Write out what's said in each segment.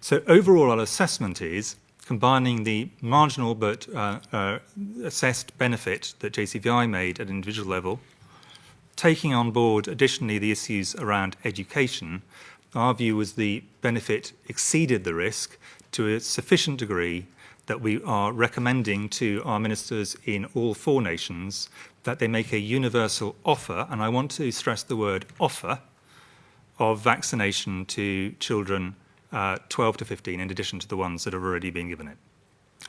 So overall, our assessment is combining the marginal but assessed benefit that JCVI made at an individual level, taking on board additionally the issues around education. Our view was the benefit exceeded the risk to a sufficient degree that we are recommending to our ministers in all 4 nations that they make a universal offer, and I want to stress the word offer, of vaccination to children 12 to 15, in addition to the ones that have already been given it.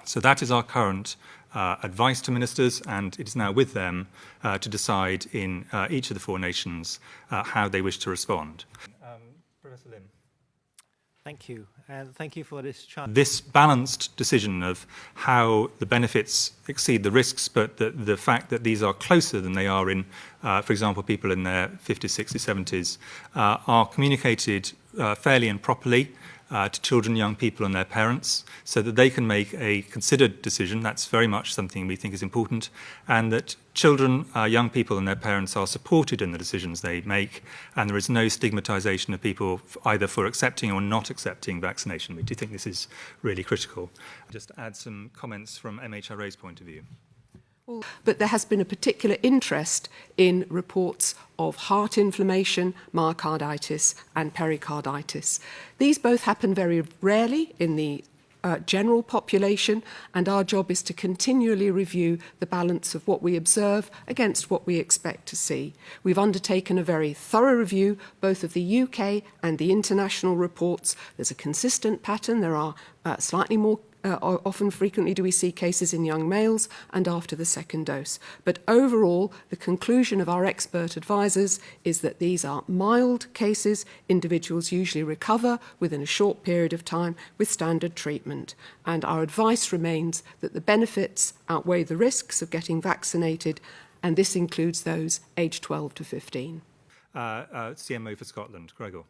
So that is our current advice to ministers, and it is now with them to decide in each of the 4 nations how they wish to respond. Professor Lim. Thank you, and thank you for this chance. This balanced decision of how the benefits exceed the risks, but the fact that these are closer than they are in, for example, people in their 50s, 60s, 70s, are communicated fairly and properly to children, young people and their parents, so that they can make a considered decision. That's very much something we think is important, and that children, young people and their parents are supported in the decisions they make, and there is no stigmatisation of people either for accepting or not accepting vaccination. We do think this is really critical. Just add some comments from MHRA's point of view. But there has been a particular interest in reports of heart inflammation, myocarditis and pericarditis. These both happen very rarely in the general population, and our job is to continually review the balance of what we observe against what we expect to see. We've undertaken a very thorough review both of the UK and the international reports. There's a consistent pattern. There are slightly more often frequently do we see cases in young males and after the second dose. But overall, the conclusion of our expert advisors is that these are mild cases. Individuals usually recover within a short period of time with standard treatment. And our advice remains that the benefits outweigh the risks of getting vaccinated, and this includes those aged 12 to 15. CMO for Scotland, Gregor.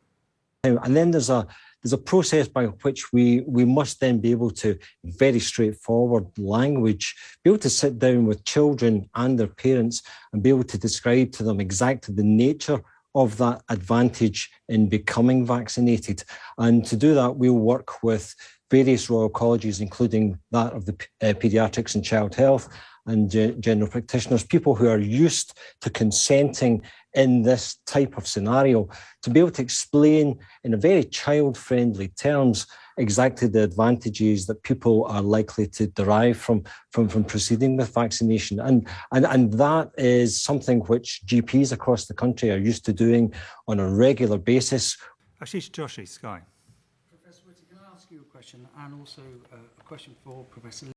And then there's a process by which we must then be able to, very straightforward language, be able to sit down with children and their parents and be able to describe to them exactly the nature of that advantage in becoming vaccinated. And to do that, we'll work with various Royal Colleges, including that of the Paediatrics and Child Health and general practitioners, people who are used to consenting in this type of scenario, to be able to explain in a very child-friendly terms exactly the advantages that people are likely to derive from proceeding with vaccination. And that is something which GPs across the country are used to doing on a regular basis. Ashish Joshi, Sky. Professor Whitty, can I ask you a question, and also a question for Professor